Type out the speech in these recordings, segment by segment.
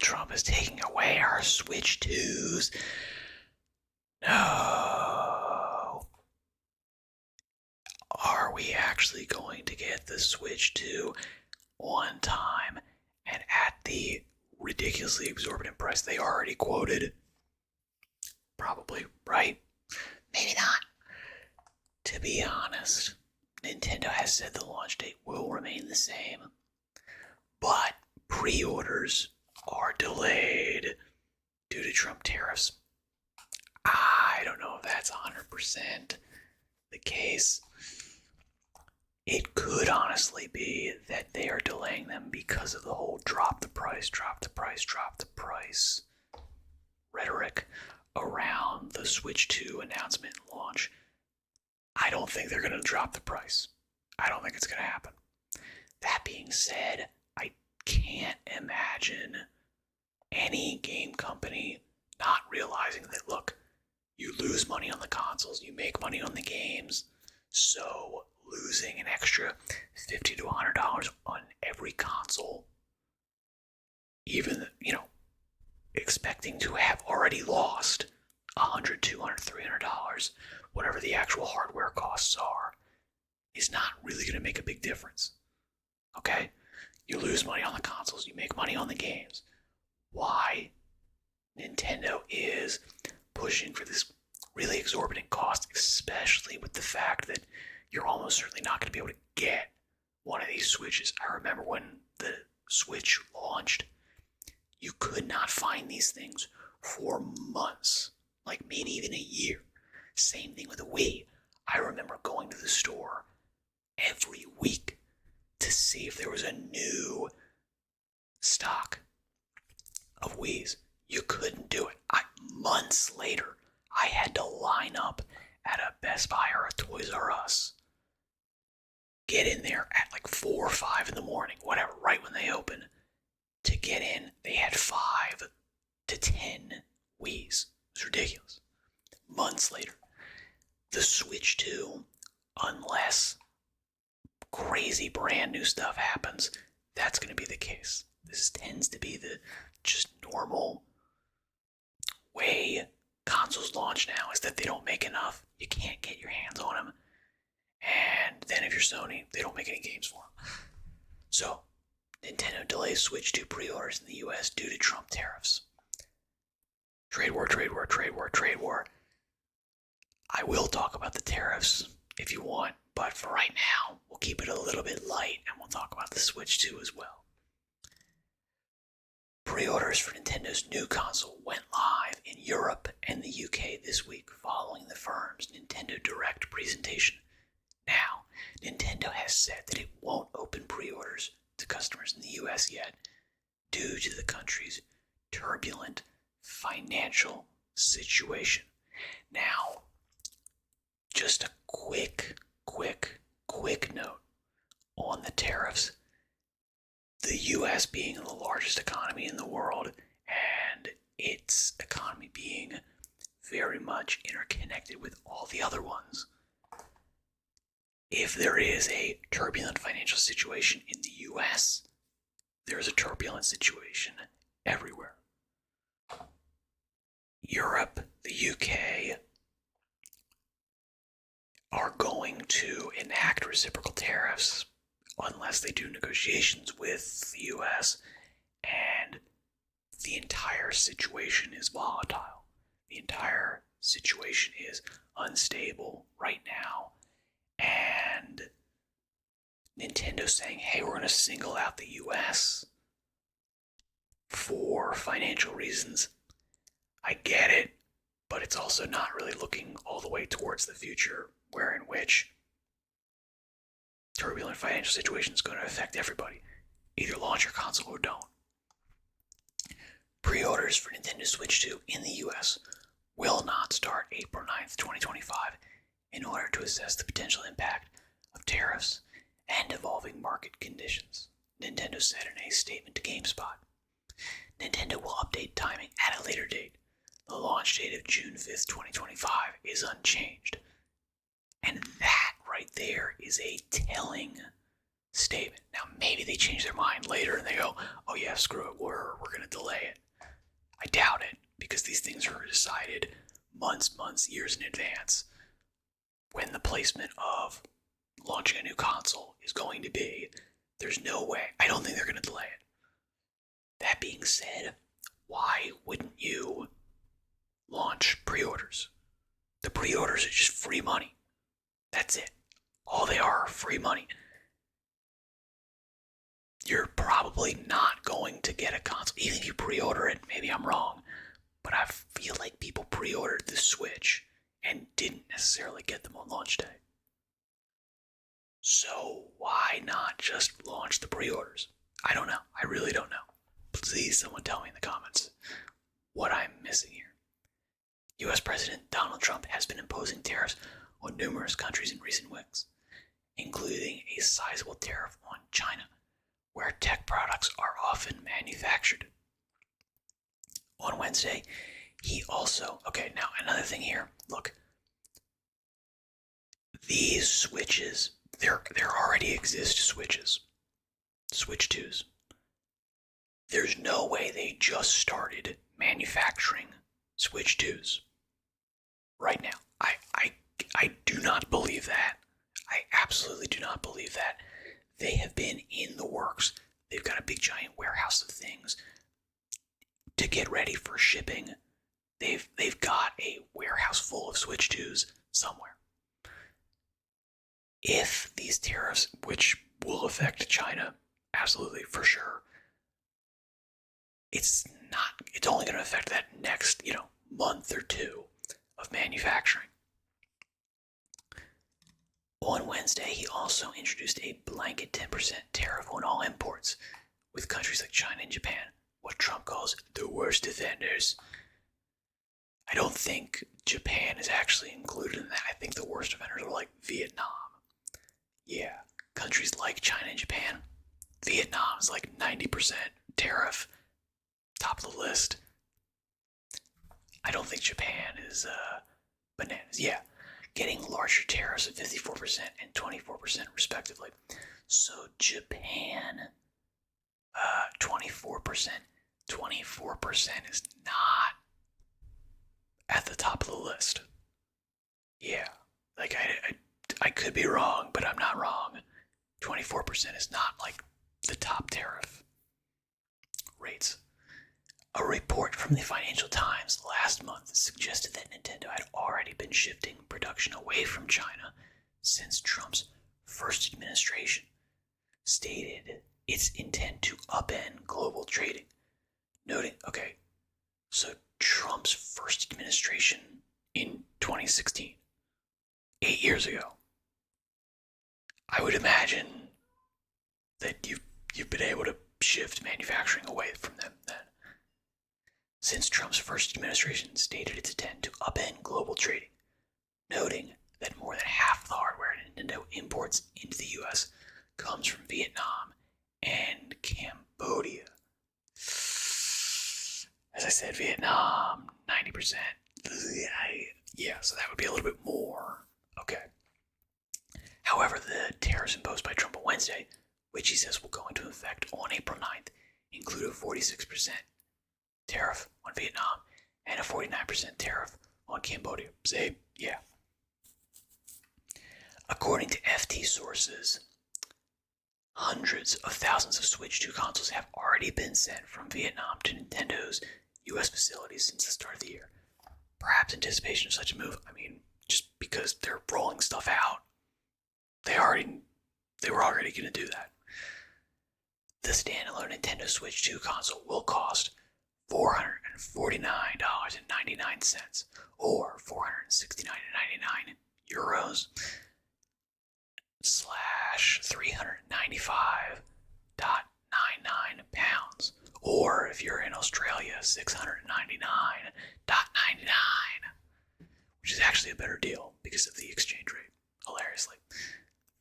Trump is taking away our Switch 2s. No. Are we actually going to get the Switch 2 on time and at the ridiculously exorbitant price they already quoted? Probably, right? Maybe not. To be honest, Nintendo has said the launch date will remain the same, but pre-orders are delayed due to Trump tariffs. I don't know if that's 100% the case. It could honestly be that they are delaying them because of the whole drop the price rhetoric around the Switch 2 announcement and launch. I don't think they're going to drop the price. I don't think it's going to happen. That being said, I can't imagine any game company not realizing that, look, you lose money on the consoles, you make money on the games, so losing an extra $50 to $100 on every console, even, expecting to have already lost $100, $200, $300, whatever the actual hardware costs are, is not really going to make a big difference. Okay? You lose money on the consoles, you make money on the games. Why Nintendo is pushing for this really exorbitant cost, especially with the fact that you're almost certainly not going to be able to get one of these Switches. I remember when the Switch launched, you could not find these things for months, like maybe even a year. Same thing with the Wii. I remember going to the store every week to see if there was a new stock of Wiis. You couldn't do it. Months later, I had to line up at a Best Buy or a Toys R Us. Get in there at like 4 or 5 in the morning, whatever, right when they open. To get in, they had 5 to 10 Wiis. It was ridiculous. Months later, the Switch 2, unless crazy brand new stuff happens, that's going to be the case. This tends to be the just normal way consoles launch now, is that they don't make enough. You can't get your hands on them. And then if you're Sony, they don't make any games for them. So, Nintendo delays Switch 2 pre-orders in the US due to Trump tariffs. Trade war. I will talk about the tariffs if you want, but for right now, we'll keep it a little bit light and we'll talk about the Switch 2 as well. Pre-orders for Nintendo's new console went live in Europe and the UK this week following the firm's Nintendo Direct presentation. Now, Nintendo has said that it won't open pre-orders to customers in the US yet due to the country's turbulent financial situation. Now, just a quick note on the tariffs. The US being the largest economy in the world and its economy being very much interconnected with all the other ones. If there is a turbulent financial situation in the US, there's a turbulent situation everywhere. Europe, the UK, are going to enact reciprocal tariffs unless they do negotiations with the US, and the entire situation is volatile. The entire situation is unstable right now, and Nintendo's saying, hey, we're going to single out the US for financial reasons. I get it, but it's also not really looking all the way towards the future, where in which turbulent financial situation is going to affect everybody. Either launch your console or don't. Pre-orders for Nintendo Switch 2 in the US will not start April 9th, 2025 in order to assess the potential impact of tariffs and evolving market conditions, Nintendo said in a statement to GameSpot. Nintendo will update timing at a later date. The launch date of June 5th, 2025 is unchanged. And that right there is a telling statement. Now, maybe they change their mind later and they go, oh yeah, screw it, we're going to delay it. months, years in advance when the placement of launching a new console is going to be. There's no way. I don't think they're going to delay it. That being said, why wouldn't you launch pre-orders? The pre-orders are just free money. That's it. All they are free money. You're probably not going to get a console. Even if you pre-order it, maybe I'm wrong, but I feel like people pre-ordered the Switch and didn't necessarily get them on launch day. So why not just launch the pre-orders? I don't know. I really don't know. Please, someone tell me in the comments what I'm missing here. U.S. President Donald Trump has been imposing tariffs on numerous countries in recent weeks, including a sizable tariff on China, where tech products are often manufactured. On Wednesday, he also... Okay, now another thing here. Look, these switches, there already exist switches. Switch 2s. There's no way they just started manufacturing Switch 2s right now. I do not believe that. I absolutely do not believe that. They have been in the works. They've got a big giant warehouse of things to get ready for shipping. They've got a warehouse full of Switch 2s somewhere. If these tariffs, which will affect China, absolutely, for sure, it's only going to affect that next, month or two of manufacturing. On Wednesday, he also introduced a blanket 10% tariff on all imports, with countries like China and Japan, what Trump calls the worst offenders. I don't think Japan is actually included in that. I think the worst offenders are like Vietnam. Yeah, countries like China and Japan. Vietnam is like 90% tariff, top of the list. I don't think Japan is bananas. Yeah, getting larger tariffs of 54% and 24% respectively. So Japan, 24%. 24% is not at the top of the list. Yeah, like I could be wrong, but I'm not wrong. 24% is not like the top tariff rates. A report from the Financial Times last month suggested that Nintendo had already been shifting production away from China since Trump's first administration stated its intent to upend global trading. Noting, okay, so Trump's first administration in 2016, 8 years ago, I would imagine that you've been able to shift manufacturing away from them then. Since Trump's first administration stated its intent to upend global trading, noting that more than half the hardware Nintendo imports into the US comes from Vietnam and Cambodia. As I said, Vietnam, 90%. Yeah, so that would be a little bit more. Okay. However, the tariffs imposed by Trump on Wednesday, which he says will go into effect on April 9th, include a 46% tariff on Vietnam and a 49% tariff on Cambodia. Say, yeah. According to FT sources, hundreds of thousands of Switch 2 consoles have already been sent from Vietnam to Nintendo's US facilities since the start of the year. Perhaps anticipation of such a move. I mean, just because they're rolling stuff out, they were already going to do that. The standalone Nintendo Switch 2 console will cost $449.99 or €469.99 slash 395.99 pounds, or if you're in Australia, 699.99, which is actually a better deal because of the exchange rate, hilariously.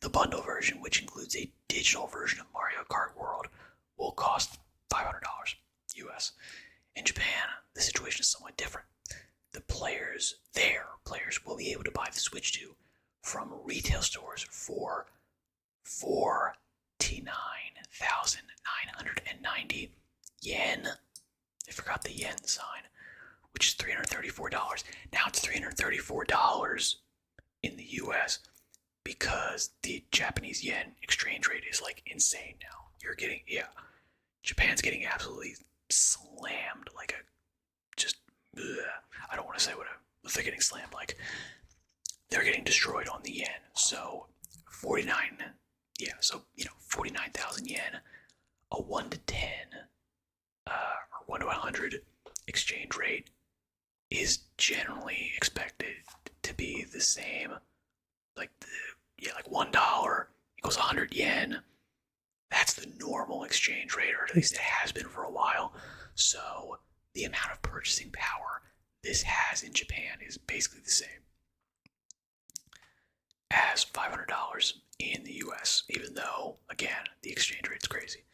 The bundle version, which includes a digital version of Mario Kart World, will cost $500 US. In Japan, the situation is somewhat different. The players will be able to buy the Switch 2 from retail stores for 49,990 yen. I forgot the yen sign, which is $334. Now it's $334 in the US because the Japanese yen exchange rate is like insane now. Japan's getting absolutely slammed like a just, I don't want to say what they're getting slammed like. They're getting destroyed on the yen. So 49,000 yen, a 1 to 10, or 1 to 100 exchange rate is generally expected to be the same. Like $1 equals 100 yen. That's the normal exchange rate, or at least it has been for a while. So the amount of purchasing power this has in Japan is basically the same as $500 in the US, even though, again, the exchange rate's crazy.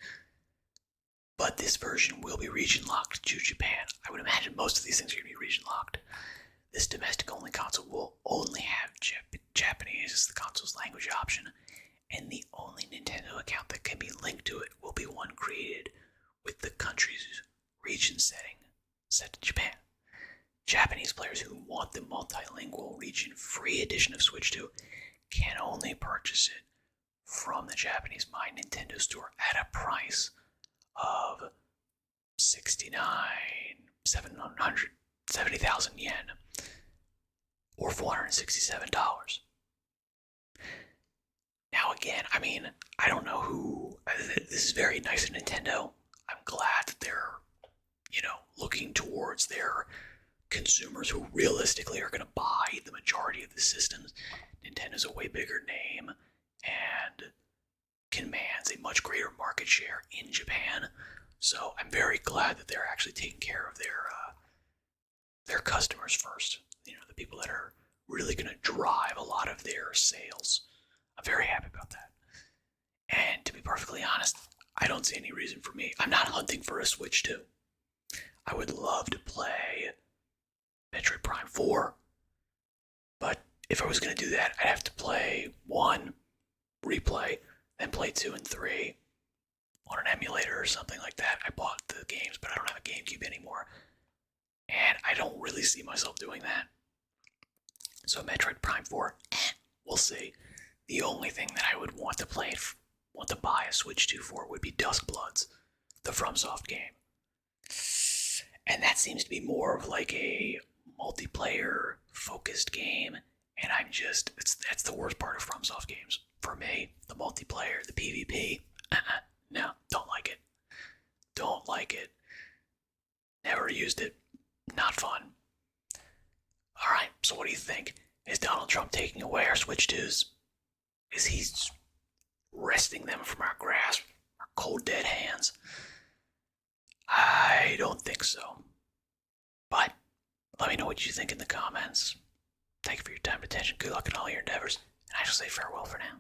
But this version will be region locked to Japan. I would imagine most of these things are going to be region locked. This domestic only console will only have Japanese as the console's language option, and the only Nintendo account that can be linked to it will be one created with the country's region setting set to Japan. Japanese players who want the multilingual region-free edition of Switch 2 can only purchase it from the Japanese My Nintendo store at a price of 70,000 yen, or $467. Now again, I mean, I don't know who, this is very nice of Nintendo. I'm glad that they're, looking towards their consumers who realistically are going to buy the majority of the systems. Nintendo's a way bigger name and commands a much greater market share in Japan. So I'm very glad that they're actually taking care of their customers first. The people that are really going to drive a lot of their sales. I'm very happy about that. And to be perfectly honest, I don't see any reason for me. I'm not hunting for a Switch 2. I would love to play Metroid Prime 4, but if I was going to do that, I'd have to play 1, replay, then play 2 and 3 on an emulator or something like that. I bought the games, but I don't have a GameCube anymore, and I don't really see myself doing that. So Metroid Prime 4, we'll see. The only thing that I would want to buy a Switch 2 for would be Duskbloods, the FromSoft game. And that seems to be more of like a multiplayer focused game, and that's the worst part of FromSoft games for me. The multiplayer, the PvP, no, don't like it. Don't like it. Never used it. Not fun. Alright, so what do you think? Is Donald Trump taking away our Switch 2s? Is he wresting them from our grasp, our cold dead hands? I don't think so. But let me know what you think in the comments. Thank you for your time and attention. Good luck in all your endeavors, and I shall say farewell for now.